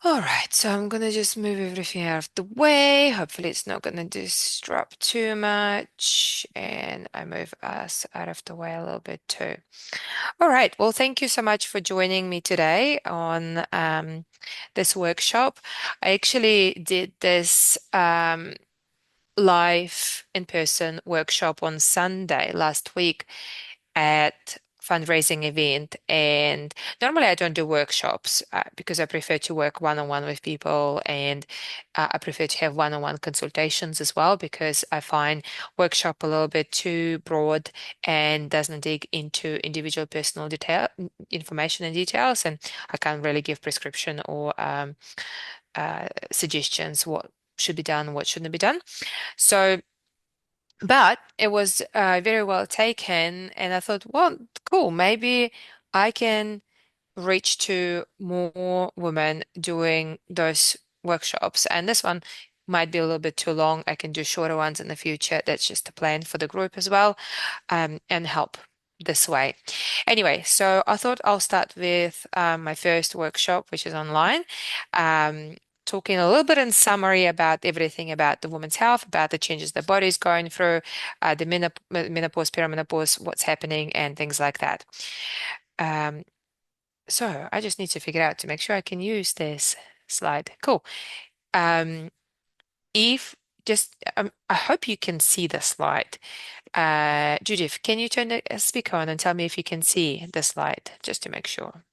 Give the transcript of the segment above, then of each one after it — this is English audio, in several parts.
All right, so I'm gonna just move everything out of the way. Hopefully, it's not gonna disrupt too much, and I move us out of the way a little bit too. All right, well, thank you so much for joining me today on this workshop. I actually did this live in-person workshop on Sunday last week at fundraising event, and normally I don't do workshops because I prefer to work one-on-one with people, and I prefer to have one-on-one consultations as well because I find workshop a little bit too broad and doesn't dig into individual personal detail information and details, and I can't really give prescription or suggestions what should be done, what shouldn't be done. So but it was very well taken, and I thought, well, cool, maybe I can reach to more women doing those workshops. And this one might be a little bit too long. I can do shorter ones in the future. That's just a plan for the group as well, and help this way. Anyway, so I thought I'll start with my first workshop, which is online. Talking a little bit in summary about everything about the woman's health, about the changes the body is going through, the menopause, perimenopause, what's happening, and things like that. Um, so I just need to figure out to make sure I can use this slide. Cool. Um, if just I hope you can see the slide. Judith, can you turn the speaker on and tell me if you can see the slide, just to make sure?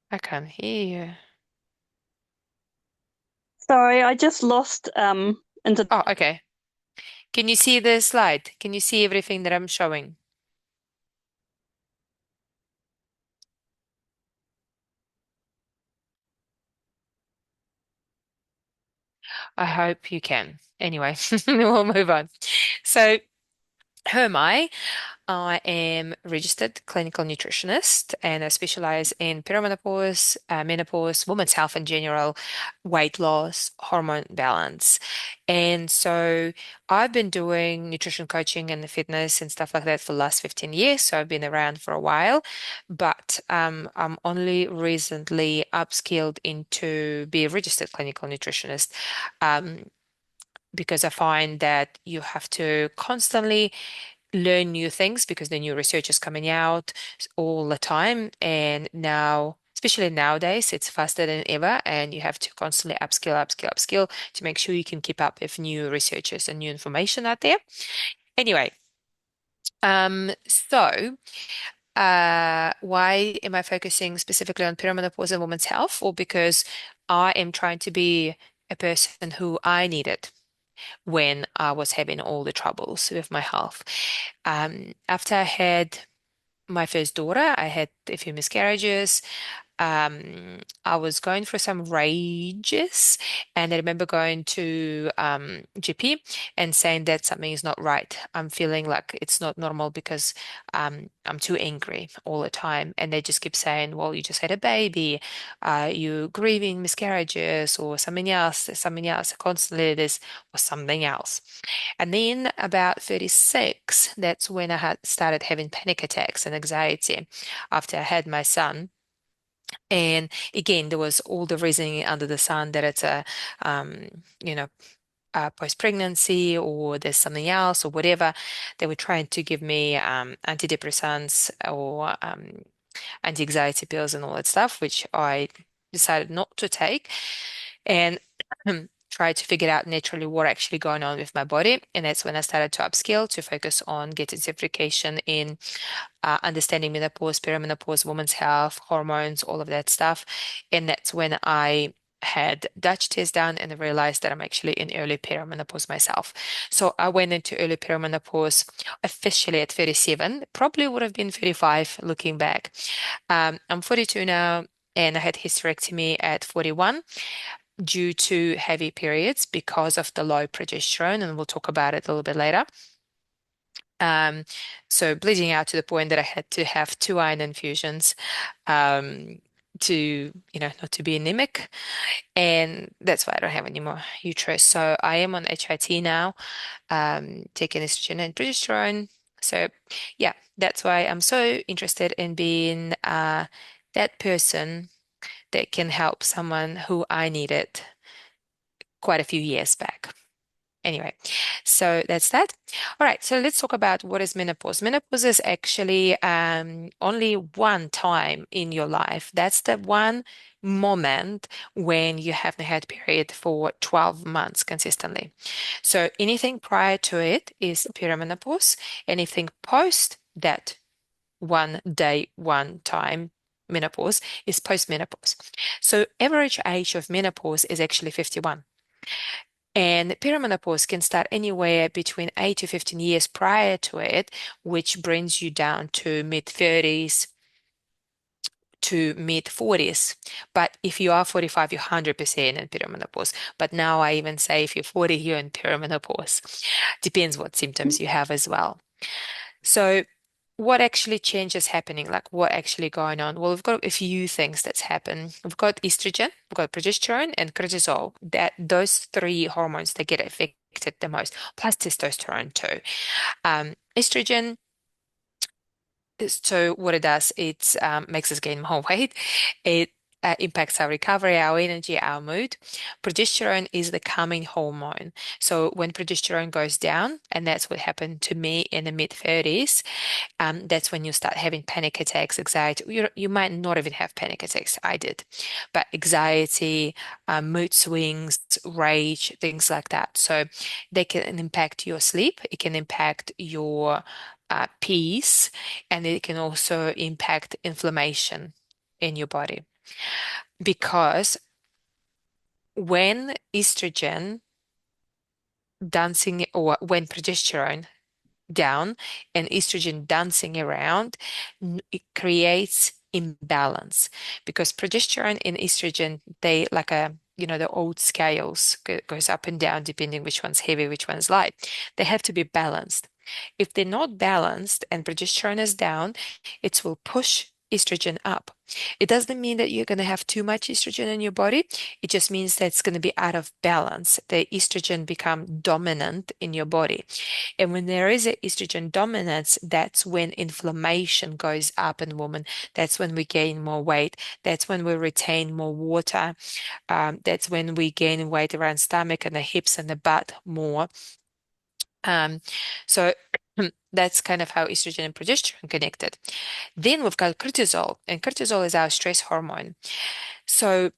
I can't hear you. Sorry, I just lost into. Oh, okay. Can you see the slide? Can you see everything that I'm showing? I hope you can. Anyway, we'll move on. So, who am I? I am a registered clinical nutritionist and I specialize in perimenopause, menopause, women's health in general, weight loss, hormone balance. And so I've been doing nutrition coaching and fitness and stuff like that for the last 15 years. So I've been around for a while, but I'm only recently upskilled into be a registered clinical nutritionist. Um, because I find that you have to constantly learn new things because the new research is coming out all the time. And now, especially nowadays, it's faster than ever, and you have to constantly upskill to make sure you can keep up with new researchers and new information out there. Anyway, why am I focusing specifically on perimenopause and women's health? Or because I am trying to be a person who I needed when I was having all the troubles with my health. After I had my first daughter, I had a few miscarriages. I was going through some rages, and I remember going to GP and saying that something is not right. I'm feeling like it's not normal because I'm too angry all the time, and they just keep saying, "Well, you just had a baby, you grieving miscarriages, or something else, there's something else." Constantly, this was something else. And then about 36, that's when I had started having panic attacks and anxiety after I had my son. And again, there was all the reasoning under the sun that it's a, you know, post-pregnancy or there's something else or whatever. They were trying to give me antidepressants or anti-anxiety pills and all that stuff, which I decided not to take. And try to figure out naturally what actually going on with my body. And that's when I started to upskill to focus on getting certification in understanding menopause, perimenopause, women's health, hormones, all of that stuff. And that's when I had Dutch test done and I realized that I'm actually in early perimenopause myself. So I went into early perimenopause officially at 37, probably would have been 35 looking back. I'm 42 now and I had hysterectomy at 41 due to heavy periods because of the low progesterone, and we'll talk about it a little bit later. Um, so bleeding out to the point that I had to have two iron infusions, um, to, not to be anemic. And that's why I don't have any more uterus. So I am on HIT now, taking estrogen and progesterone. So yeah, that's why I'm so interested in being that person that can help someone who I needed quite a few years back. Anyway, so that's that. All right, so let's talk about what is menopause. Menopause is actually only one time in your life. That's the one moment when you haven't had period for 12 months consistently. So anything prior to it is perimenopause. Anything post that one day, one time menopause is postmenopause. So average age of menopause is actually 51. And perimenopause can start anywhere between 8 to 15 years prior to it, which brings you down to mid 30s to mid 40s. But if you are 45, you're 100% in perimenopause. But now I even say if you're 40, you're in perimenopause. Depends what symptoms you have as well. So what actually changes happening? Like what actually going on? Well, we've got a few things that's happened. We've got estrogen, we've got progesterone and cortisol. That those three hormones that get affected the most, plus testosterone too. Estrogen so what it does, it makes us gain more weight. It impacts our recovery, our energy, our mood. Progesterone is the calming hormone. So when progesterone goes down, and that's what happened to me in the mid 30s, that's when you start having panic attacks, anxiety. You might not even have panic attacks. I did, but anxiety, mood swings, rage, things like that. So they can impact your sleep. It can impact your peace, and it can also impact inflammation in your body. Because when estrogen dancing or when progesterone down and estrogen dancing around, it creates imbalance because progesterone and estrogen, they like the old scales goes up and down depending which one's heavy, which one's light. They have to be balanced. If they're not balanced and progesterone is down, it will push estrogen up. It doesn't mean that you're going to have too much estrogen in your body. It just means that it's going to be out of balance. The estrogen become dominant in your body. And when there is a estrogen dominance, that's when inflammation goes up in women. That's when we gain more weight. That's when we retain more water. That's when we gain weight around stomach and the hips and the butt more. Um, so that's kind of how estrogen and progesterone connected. Then we've got cortisol, and cortisol is our stress hormone. So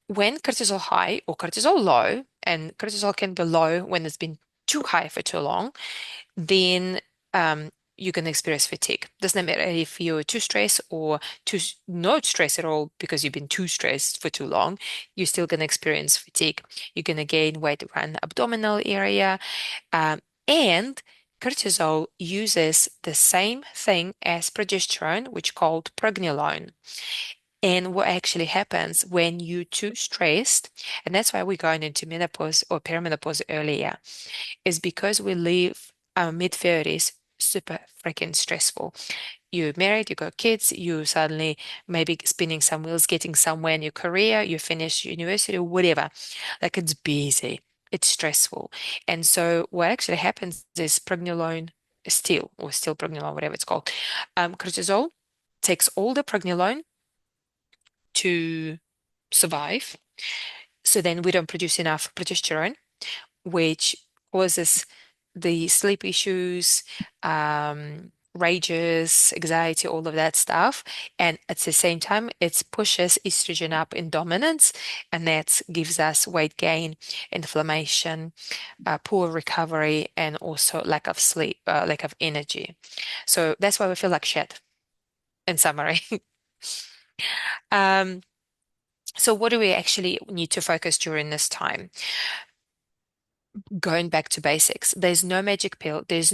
when cortisol high or cortisol low, and cortisol can be low when it's been too high for too long, then you can experience fatigue. Doesn't matter if you're too stressed or too not stressed at all because you've been too stressed for too long, you're still going to experience fatigue. You're going to gain weight around the abdominal area. And cortisol uses the same thing as progesterone, which called pregnenolone. And what actually happens when you're too stressed, and that's why we're going into menopause or perimenopause earlier, is because we live our mid 30s super freaking stressful. You're married, you got kids, you suddenly maybe spinning some wheels, getting somewhere in your career, you finish university, whatever. Like it's busy, it's stressful. And so what actually happens is pregnenolone still, or still pregnenolone, whatever it's called, cortisol takes all the pregnenolone to survive. So then we don't produce enough progesterone, which causes the sleep issues, rages, anxiety, all of that stuff. And at the same time, it pushes estrogen up in dominance, and that gives us weight gain, inflammation, poor recovery, and also lack of sleep, lack of energy. So that's why we feel like shit, in summary. Um, so what do we actually need to focus during this time? Going back to basics. There's no magic pill. There's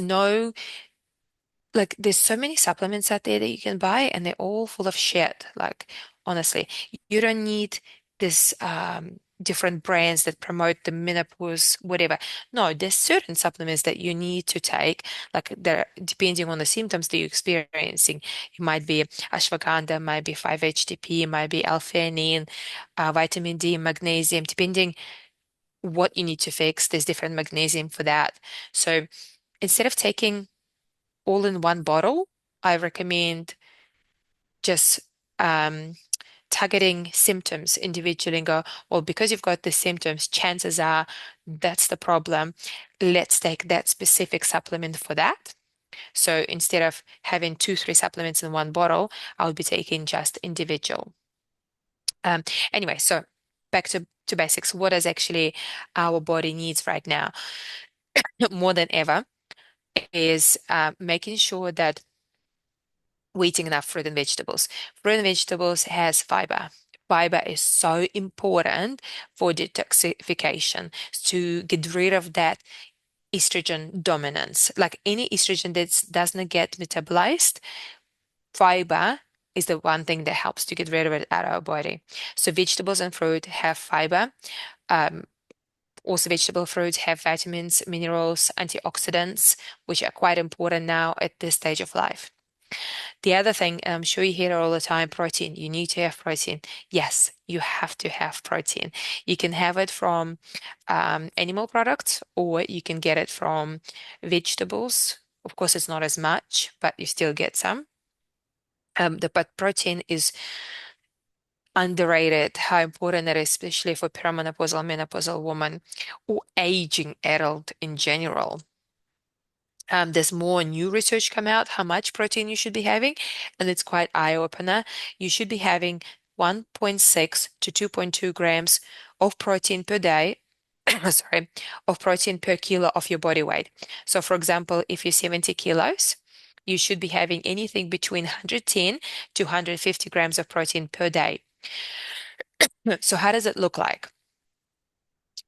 so many supplements out there that you can buy and they're all full of shit. Like honestly, you don't need this different brands that promote the menopause, whatever. No, there's certain supplements that you need to take, like they're depending on the symptoms that you're experiencing. It might be ashwagandha, might be 5-HTP, might be L-theanine, vitamin D, magnesium, depending what you need to fix. There's different magnesium for that. So instead of taking all in one bottle, I recommend just targeting symptoms individually and go, well, because you've got the symptoms, chances are that's the problem. Let's take that specific supplement for that. So instead of having two, three supplements in one bottle, I would be taking just individual. Um, anyway, so back to basics. What does actually our body needs right now more than ever is making sure that we're eating enough fruit and vegetables. Fruit and vegetables has fiber. Fiber is so important for detoxification to get rid of that estrogen dominance. Like any estrogen that doesn't get metabolized, fiber is the one thing that helps to get rid of it out of our body. So vegetables and fruit have fiber. Um, Also, vegetable fruits have vitamins, minerals, antioxidants, which are quite important now at this stage of life. The other thing, and I'm sure you hear it all the time, protein. You need to have protein. Yes, you have to have protein. You can have it from animal products or you can get it from vegetables. Of course, it's not as much, but you still get some. But protein is underrated, how important it is, especially for perimenopausal, menopausal woman or aging adult in general. There's more new research come out how much protein you should be having, and it's quite eye-opener. You should be having 1.6 to 2.2 grams of protein per day, sorry, of protein per kilo of your body weight. So, for example, if you're 70 kilos, you should be having anything between 110 to 150 grams of protein per day. So, how does it look like?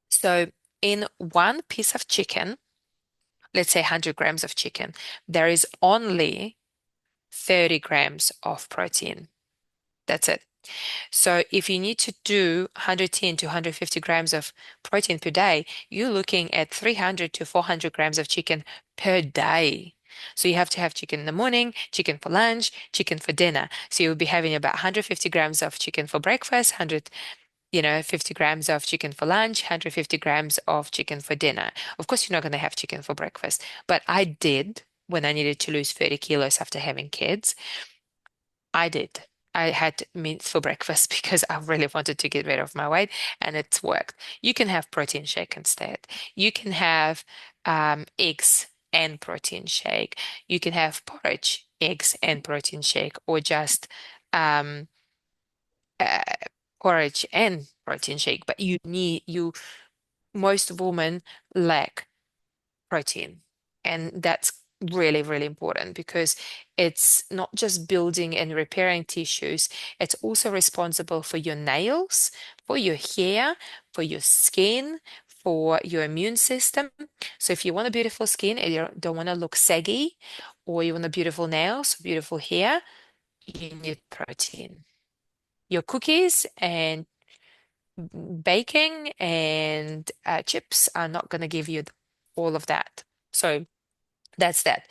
So, in one piece of chicken, let's say 100 grams of chicken, there is only 30 grams of protein. That's it. So if you need to do 110 to 150 grams of protein per day, you're looking at 300 to 400 grams of chicken per day. So you have to have chicken in the morning, chicken for lunch, chicken for dinner. So you'll be having about 150 grams of chicken for breakfast, 100, 50 grams of chicken for lunch, 150 grams of chicken for dinner. Of course, you're not going to have chicken for breakfast, but I did when I needed to lose 30 kilos after having kids. I did. I had meat for breakfast because I really wanted to get rid of my weight, and it's worked. You can have protein shake instead. You can have eggs and protein shake. You can have porridge, eggs and protein shake, or just um, uh, porridge and protein shake. But most women lack protein. And that's really, really important because it's not just building and repairing tissues, it's also responsible for your nails, for your hair, for your skin, for your immune system. So if you want a beautiful skin and you don't want to look saggy, or you want a beautiful nails, beautiful hair, you need protein. Your cookies and baking and chips are not going to give you all of that. So that's that.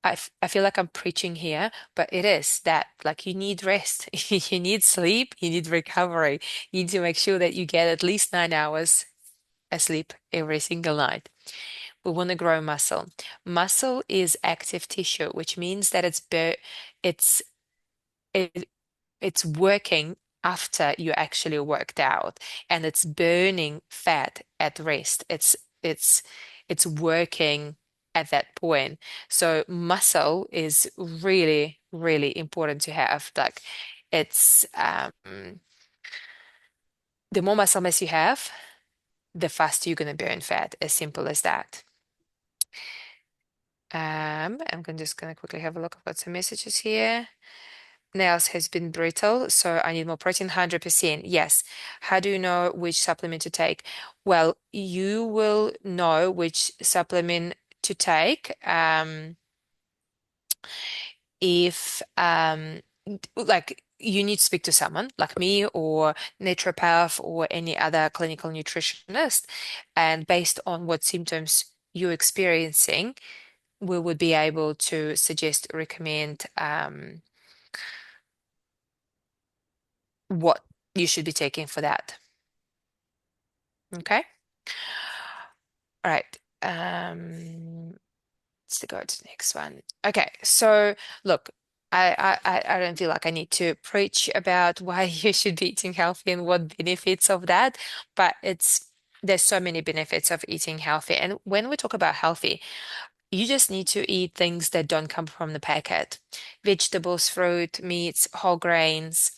I feel like I'm preaching here, but it is that like you need rest, you need sleep, you need recovery. You need to make sure that you get at least 9 hours of sleep every single night. We want to grow muscle. Muscle is active tissue, which means that it's it, it's working after you actually worked out, and it's burning fat at rest. It's working at that point. So muscle is really, really important to have. Like it's the more muscle mass you have, the faster you're going to burn fat. As simple as that. Just gonna quickly have a look. I've got some messages here. Nails has been brittle, so I need more protein. 100%. Yes. How do you know which supplement to take? Well, you will know which supplement to take if like you need to speak to someone like me or naturopath or any other clinical nutritionist. And based on what symptoms you're experiencing, we would be able to suggest, recommend what you should be taking for that. Okay. All right. Let's go to the next one. Okay. So look, I don't feel like I need to preach about why you should be eating healthy and what benefits of that, but there's so many benefits of eating healthy. And when we talk about healthy, you just need to eat things that don't come from the packet. Vegetables, fruit, meats, whole grains.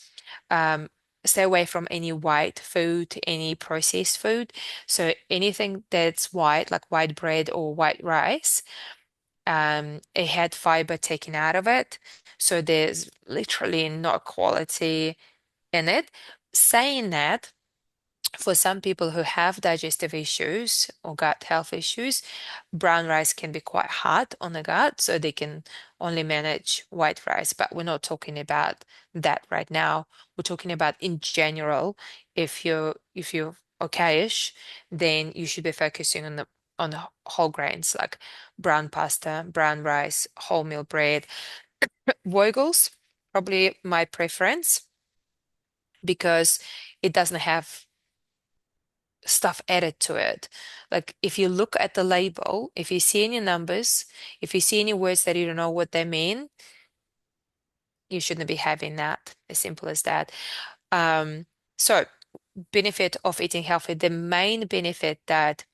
Um, Stay away from any white food, any processed food. So anything that's white, like white bread or white rice, it had fiber taken out of it. So there's literally no quality in it. Saying that, for some people who have digestive issues or gut health issues, brown rice can be quite hard on the gut, so they can only manage white rice. But we're not talking about that right now. We're talking about in general, if you're okayish, then you should be focusing on the whole grains like brown pasta, brown rice, wholemeal bread. Woigles, probably my preference because it doesn't have stuff added to it. Like if you look at the label, if you see any numbers, if you see any words that you don't know what they mean, you shouldn't be having that. As simple as that. Um, so benefit of eating healthy, the main benefit that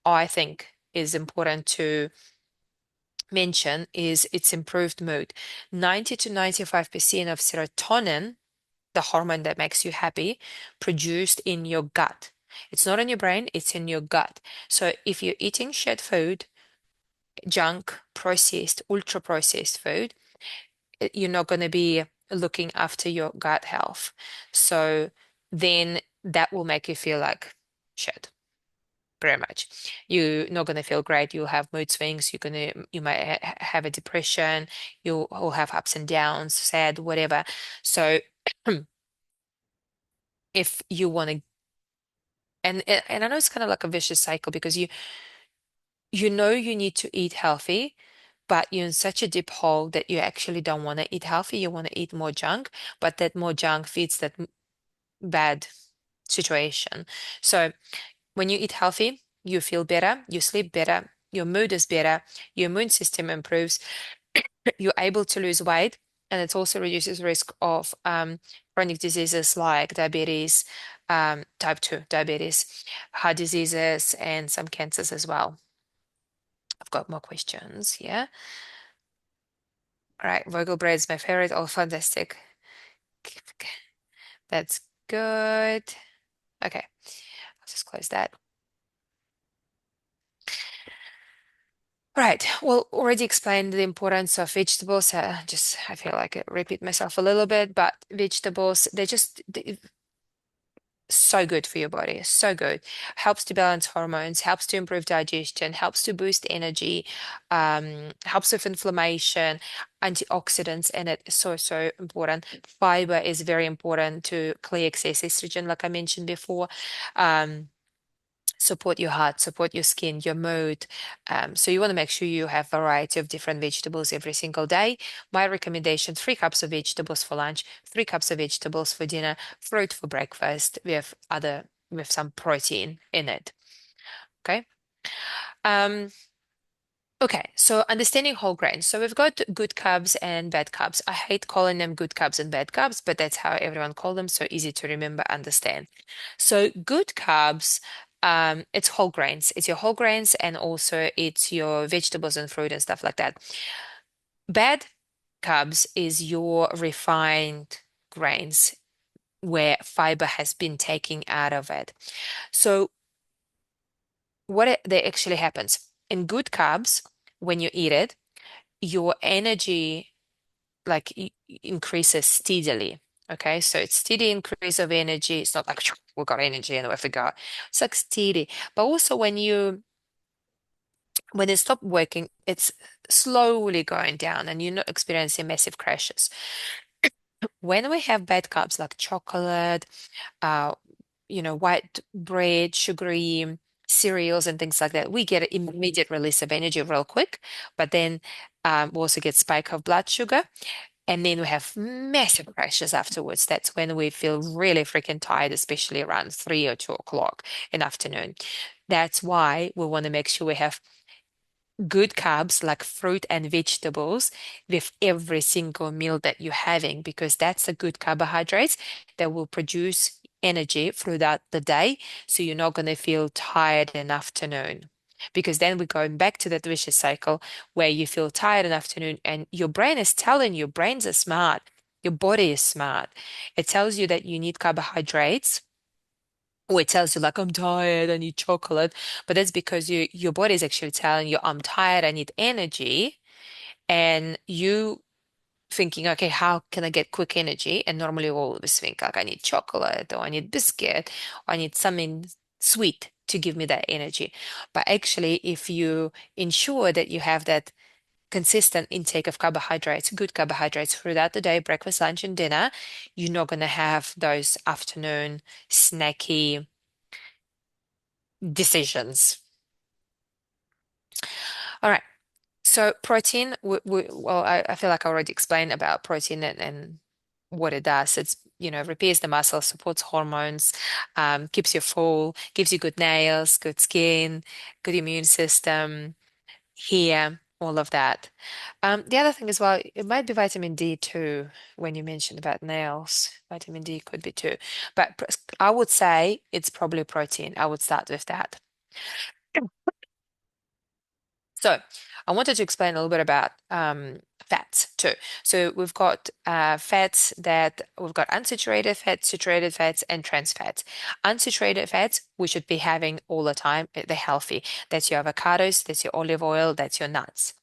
I think is important to mention is its improved mood. 90 to 95% of serotonin, the hormone that makes you happy, produced in your gut. It's not in your brain, it's in your gut. So if you're eating shit food, junk, processed, ultra processed food, you're not going to be looking after your gut health. So then that will make you feel like shit. Very much. You're not going to feel great. You'll have mood swings. You might have a depression. You'll have ups and downs, sad, whatever. So if you want to, and I know it's kind of like a vicious cycle because you know you need to eat healthy, but you're in such a deep hole that you actually don't want to eat healthy. You want to eat more junk, but that more junk feeds that bad situation. So when you eat healthy, you feel better, you sleep better, your mood is better, your immune system improves, you're able to lose weight, and it also reduces risk of chronic diseases like diabetes, type 2 diabetes, heart diseases, and some cancers as well. I've got more questions here. All right, Vogel bread is my favorite. Oh, fantastic. That's good. Okay, I'll just close that. Right. Well, already explained the importance of vegetables. I feel like I repeat myself a little bit, but vegetables, they're so good for your body. So good. Helps to balance hormones, helps to improve digestion, helps to boost energy, helps with inflammation, antioxidants in it is so, so important. Fiber is very important to clear excess estrogen, like I mentioned before. Um, Support your heart, support your skin, your mood. So you want to make sure you have variety of different vegetables every single day. My recommendation, 3 cups of vegetables for lunch, 3 cups of vegetables for dinner, fruit for breakfast with some protein in it. Okay. Um, Okay, so understanding whole grains. So we've got good carbs and bad carbs. I hate calling them good carbs and bad carbs, but that's how everyone call them. So easy to remember, understand. So good carbs, it's whole grains. It's your whole grains and also it's your vegetables and fruit and stuff like that. Bad carbs is your refined grains where fiber has been taken out of it. So that actually happens in good carbs when you eat it your energy like increases steadily. Okay, so it's steady increase of energy. It's not like we got energy and we forgot. It's like steady. But also when it stopped working, it's slowly going down and you're not experiencing massive crashes. When we have bad carbs like chocolate, uh, white bread, sugary cereals and things like that, we get an immediate release of energy real quick, but then we also get spike of blood sugar. And then we have massive crashes afterwards. That's when we feel really freaking tired, especially around 3 or 2 o'clock in the afternoon. That's why we want to make sure we have good carbs like fruit and vegetables with every single meal that you're having, because that's a good carbohydrates that will produce energy throughout the day. So you're not going to feel tired in the afternoon. Because then we're going back to that vicious cycle where you feel tired in the afternoon and your brain is telling you, brains are smart, your body is smart. It tells you that you need carbohydrates, or it tells you like I'm tired, I need chocolate, but that's because your body is actually telling you I'm tired, I need energy, and you thinking, okay, how can I get quick energy? And normally we always think like I need chocolate or I need biscuit or I need something sweet to give me that energy. But actually, if you ensure that you have that consistent intake of carbohydrates, good carbohydrates throughout the day, breakfast, lunch, and dinner, you're not going to have those afternoon snacky decisions. All right. So protein, well, I feel like I already explained about protein and what it does. Repairs the muscle, supports hormones, keeps you full, gives you good nails, good skin, good immune system, hair, all of that. The other thing as well, it might be vitamin D too, when you mentioned about nails. Vitamin D could be too. But I would say it's probably protein. I would start with that. So I wanted to explain a little bit about fats too. So we've got unsaturated fats, saturated fats, and trans fats. Unsaturated fats we should be having all the time. They're healthy. That's your avocados, that's your olive oil, that's your nuts.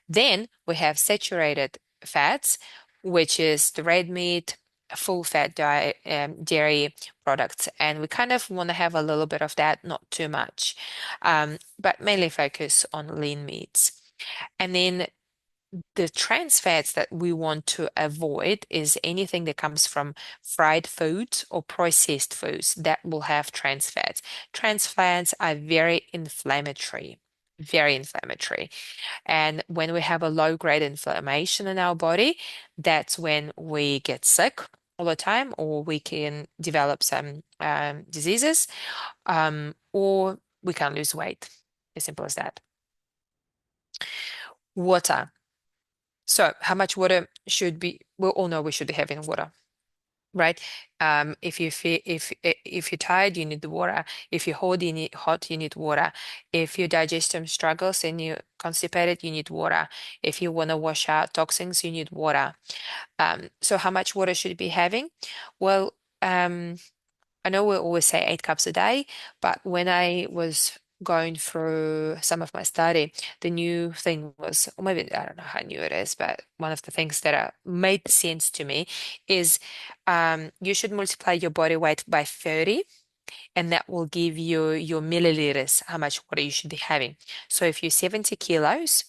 Then we have saturated fats, which is the red meat, full fat dairy products. And we kind of want to have a little bit of that, not too much, but mainly focus on lean meats. And then the trans fats that we want to avoid is anything that comes from fried foods or processed foods that will have trans fats. Trans fats are very inflammatory. Very inflammatory. And when we have a low-grade inflammation in our body, that's when we get sick all the time, or we can develop some diseases, or we can lose weight. As simple as that. Water. So, how much water should be? We all know we should be having water, right? If you feel if you're tired, you need the water. If you're hot, you need water. If your digestion struggles and you're constipated, you need water. If you want to wash out toxins, you need water. So how much water should you be having? Well, I know we always say 8 cups a day, but when I was going through some of my study, the new thing was, or maybe I don't know how new it is, but one of the things that made sense to me is you should multiply your body weight by 30, and that will give you your milliliters, how much water you should be having. So if you're 70 kilos,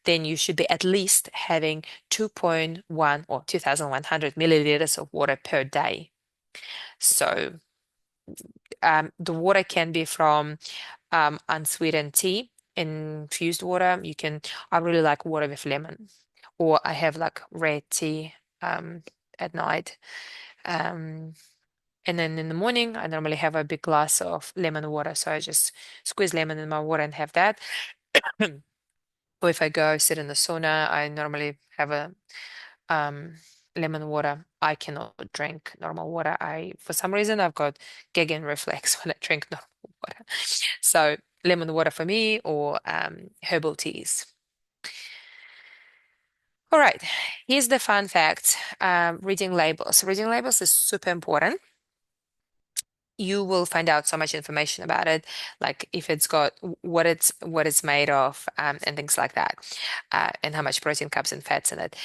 then you should be at least having 2.1 or 2,100 milliliters of water per day. So the water can be from unsweetened tea, infused water. I really like water with lemon, or I have like red tea um, at night. Um, and then in the morning, I normally have a big glass of lemon water. So I just squeeze lemon in my water and have that. Or if I go sit in the sauna, I normally have a um, lemon water. I cannot drink normal water. For some reason, I've got gag reflex when I drink normal water. So lemon water for me, or herbal teas. All right, here's the fun fact. Reading labels. Reading labels is super important. You will find out so much information about it, like if it's got what it's made of, and things like that, and how much protein, carbs, and fats in it.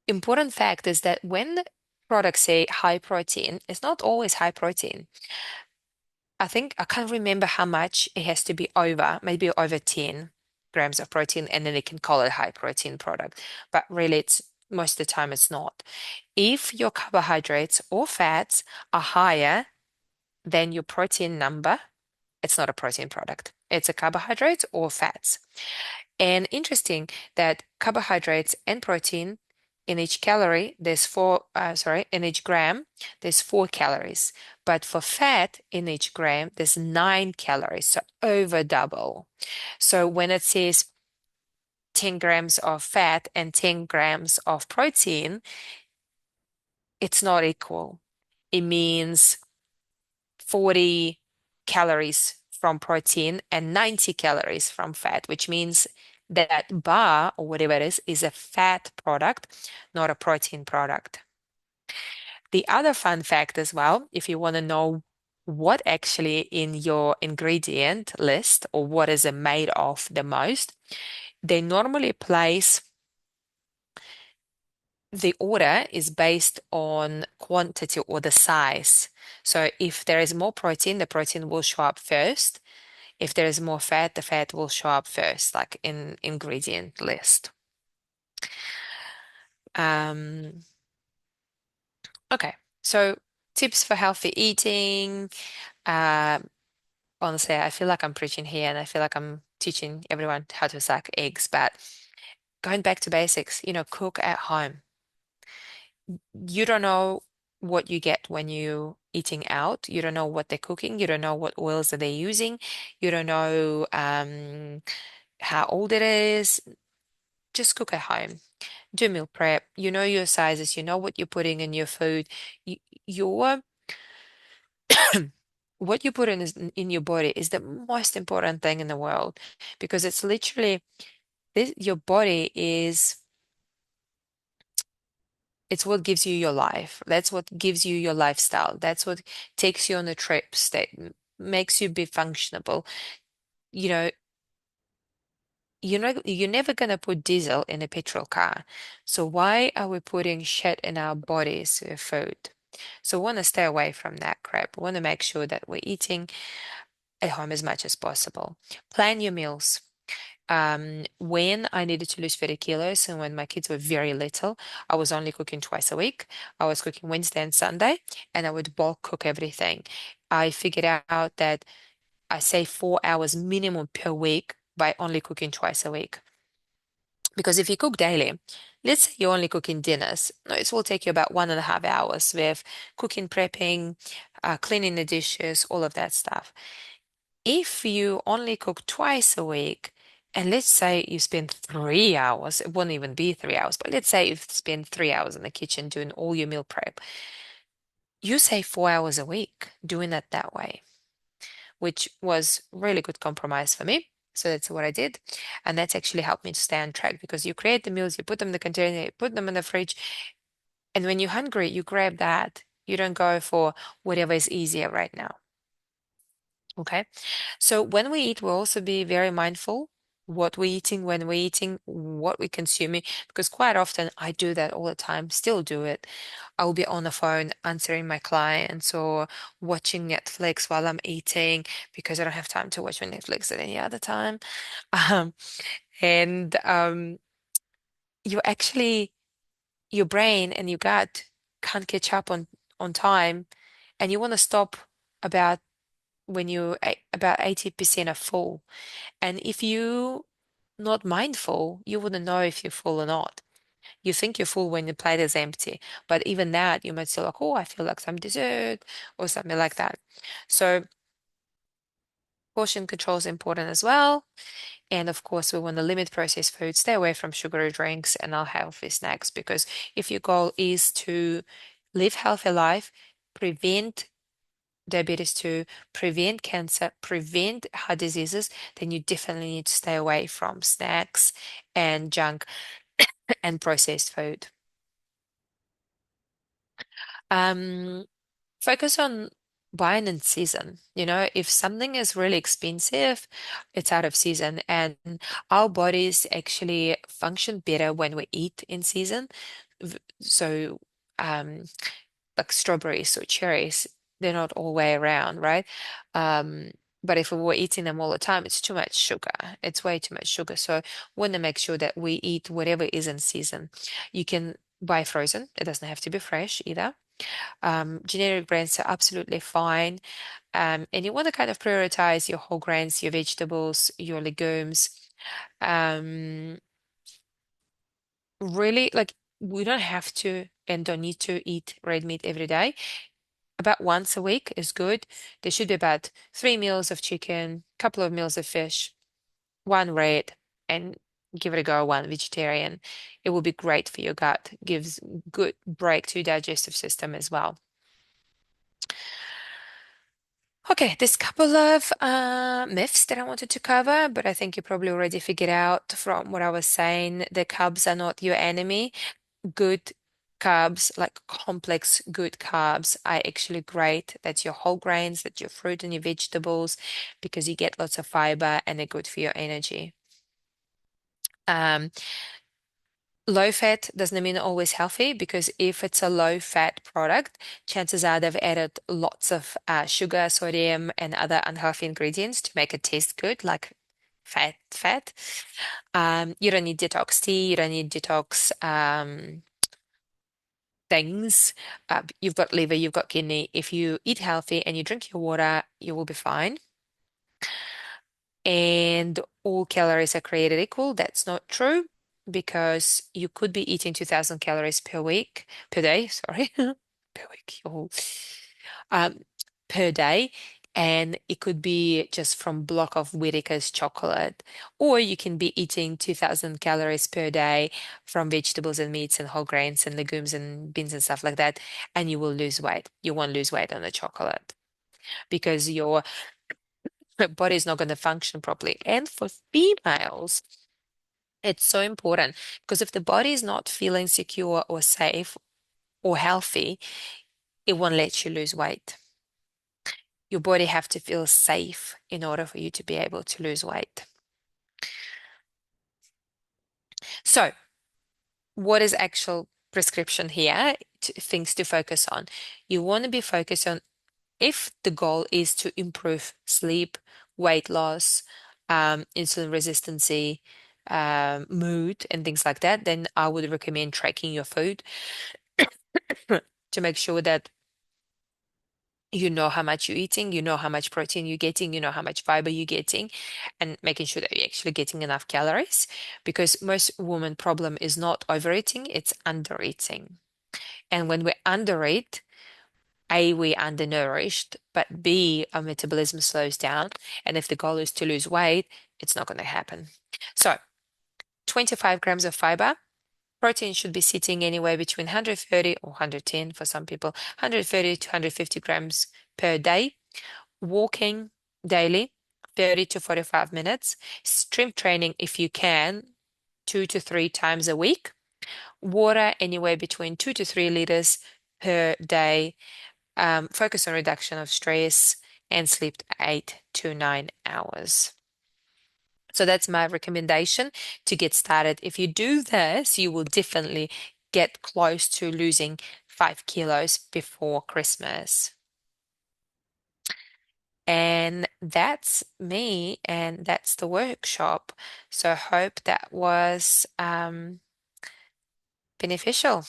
Important fact is that when products say high protein, it's not always high protein. I think I can't remember how much it has to be over, maybe over 10 grams of protein, and then they can call it a high protein product. But really, it's Most of the time it's not. If your carbohydrates or fats are higher than your protein number, it's not a protein product. It's a carbohydrate or fats. And interesting that carbohydrates and protein in each calorie, in each gram, there's 4 calories. But for fat in each gram, there's 9 calories, so over double. So when it says 10 grams of fat and 10 grams of protein, it's not equal. It means 40 calories from protein and 90 calories from fat, which means that bar or whatever it is a fat product, not a protein product. The other fun fact as well, if you want to know what actually in your ingredient list or what is it made of the most, they normally place the order is based on quantity or the size. So if there is more protein, the protein will show up first. If there is more fat, the fat will show up first, like in ingredient list. Um, okay, so tips for healthy eating. Uh, Honestly, I feel like I'm preaching here and I feel like I'm teaching everyone how to suck eggs, but going back to basics, cook at home. You don't know what you get when you eating out. You don't know what they're cooking. You don't know what oils that they're using. You don't know how old it is. Just cook at home. Do meal prep. You know your sizes. You know what you're putting in your food. Y- Your what you put in your body is the most important thing in the world because it's literally your body is it's what gives you your life. That's what gives you your lifestyle. That's what takes you on the trips that makes you be functionable. You know, you're never gonna put diesel in a petrol car. So why are we putting shit in our bodies with food? So we want to stay away from that crap. We want to make sure that we're eating at home as much as possible. Plan your meals. When I needed to lose 30 kilos and when my kids were very little, I was only cooking twice a week. I was cooking Wednesday and Sunday, and I would bulk cook everything. I figured out that I save 4 hours minimum per week by only cooking twice a week. Because if you cook daily, let's say you're only cooking dinners, no, it will take you about 1.5 hours with cooking, prepping, cleaning the dishes, all of that stuff. If you only cook twice a week, and let's say you spend 3 hours, it won't even be 3 hours, but let's say you spend 3 hours in the kitchen doing all your meal prep, you save 4 hours a week doing it that way, which was really good compromise for me. So that's what I did. And that's actually helped me to stay on track because you create the meals, you put them in the container, you put them in the fridge, and when you're hungry, you grab that. You don't go for whatever is easier right now. Okay. So when we eat, we'll also be very mindful what we're eating, when we're eating, what we're consuming, because quite often I do that all the time, still do it. I'll be on the phone answering my clients or watching Netflix while I'm eating because I don't have time to watch my Netflix at any other time. Um, and you actually, your brain and your gut can't catch up on time, and you want to stop about when you about 80% are full. And if you not mindful, you wouldn't know if you're full or not. You think you're full when the plate is empty, but even that you might still like, oh, I feel like some dessert or something like that. So portion control is important as well. And of course, we want to limit processed food, stay away from sugary drinks and unhealthy snacks because if your goal is to live healthy life, prevent diabetes to prevent cancer, prevent heart diseases, then you definitely need to stay away from snacks and junk and processed food. Um, Focus on buying in season. If something is really expensive, it's out of season, and our bodies actually function better when we eat in season. So, like strawberries or cherries, they're not all way around, right? Um, But if we were eating them all the time, it's too much sugar. It's way too much sugar. So we want to make sure that we eat whatever is in season. You can buy frozen. It doesn't have to be fresh either. Generic brands are absolutely fine. And you want to kind of prioritize your whole grains, your vegetables, your legumes. Um, really, like we don't have to and don't need to eat red meat every day. About once a week is good. There should be about 3 meals of chicken, couple of meals of fish, one red, and give it a go, one vegetarian. It will be great for your gut. Gives good break to your digestive system as well. Okay, there's a couple of myths that I wanted to cover, but I think you probably already figured out from what I was saying. The carbs are not your enemy. Good carbs, like complex good carbs, are actually great. That's your whole grains, that's your fruit and your vegetables, because you get lots of fiber and they're good for your energy. Um, Low fat doesn't mean always healthy, because if it's a low fat product, chances are they've added lots of sugar, sodium, and other unhealthy ingredients to make it taste good, like fat. You don't need detox tea, you don't need detox things. You've got liver, you've got kidney. If you eat healthy and you drink your water, you will be fine. And all calories are created equal. That's not true, because you could be eating 2000 calories per day, sorry, per week, um, per day. And it could be just from block of Whittaker's chocolate, or you can be eating 2000 calories per day from vegetables and meats and whole grains and legumes and beans and stuff like that, and you will lose weight. You won't lose weight on the chocolate, because your body is not going to function properly. And for females, it's so important, because if the body is not feeling secure or safe or healthy, it won't let you lose weight. Your body have to feel safe in order for you to be able to lose weight. So, what is actual prescription here? Things to focus on. You want to be focused on, if the goal is to improve sleep, weight loss, insulin resistance, mood, and things like that, then I would recommend tracking your food to make sure that you know how much you're eating, you know how much protein you're getting, you know how much fiber you're getting, and making sure that you're actually getting enough calories. Because most women problem is not overeating, it's undereating. And when we undereat, A, we're undernourished, but B, our metabolism slows down. And if the goal is to lose weight, it's not going to happen. So 25 grams of fiber. Protein should be sitting anywhere between 130 or 110 for some people, 130 to 150 grams per day. Walking daily, 30 to 45 minutes. Strength training, if you can, 2 to 3 times a week. Water anywhere between 2 to 3 liters per day. Focus on reduction of stress, and sleep 8 to 9 hours. So that's my recommendation to get started. If you do this, you will definitely get close to losing 5 kilos before Christmas. And that's me, and that's the workshop. So I hope that was beneficial.